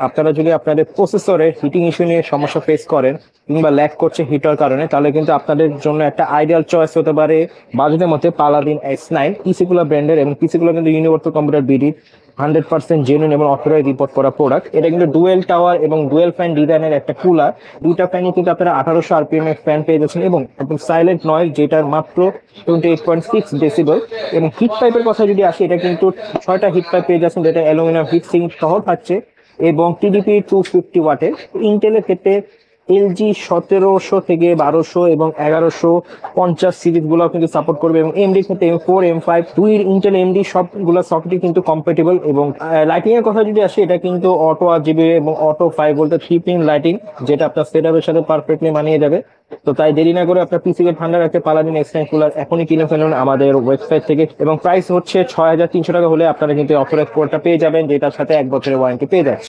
আপনারা যদি আপনাদের প্রসেসরে হিটিং ইস্যু নিয়ে সমস্যা ফেস করেন কিংবা ল্যাগ করছে হিটার কারণে, তাহলে কিন্তু আপনাদের জন্য একটা আইডিয়াল চয়েস হতে পারে বাজেটের মধ্যে পালাদিন S9 পিসিগুলো ব্র্যান্ডের। এবং পিসিগুলো কিন্তু ইউনিভার্সাল কম্পিউটার বিডি 100% জেনুইন এবং অথরাইজ রিপোর্ট করা প্রোডাক্ট। এটা কিন্তু ডুয়েল টাওয়ার এবং ডুয়েল ফ্যান ডিজাইনের একটা কুলার। দুইটা ফ্যানই কিন্তু আপনারা 1800 RPM এর ফ্যান পেয়ে যাচ্ছেন এবং একদম সাইলেন্ট নয়েজ, যেটার মাত্র 28.6 ডেসিবল। এবং হিট পাইপের কথা যদি আসে, এটা কিন্তু 6টা হিট পাইপ পেয়ে যাচ্ছেন, যেটা অ্যালুমিনিয়াম হিট সিঙ্ক সহ থাকছে এবং TDP 250 ওয়াটের। ইন্টেলের ক্ষেত্রে LG 1700 থেকে 1200 এবং 1150 সিরিজ গুলো কিন্তু সাপোর্ট করবে এবং AMD ক্ষেত্রে M4 M5 দুই ইন্টেল AMD সবগুলো সকেটই কিন্তু কম্প্যাটিবল। এবং লাইটিং এর কথা যদি আসে, এটা কিন্তু অটো RGB এবং অটো 5 ভোল্টের 3 পিন লাইটিং, যেটা আপনার সেটআপের সাথে পারফেক্টলি মানিয়ে যাবে। তো তাই দেরি না করে আপনার পিসি কে ঠান্ডা রাখতে পালাদিন S9 কুলার এখনই কিনে ফেলুন আমাদের ওয়েবসাইট থেকে। এবং প্রাইস হচ্ছে 6300 টাকা হলে আপনারা কিন্তু অথরাইজ কোডটা পেয়ে যাবেন, যেটার সাথে 1 বছরের ওয়ারেন্টি পেয়ে যাচ্ছে।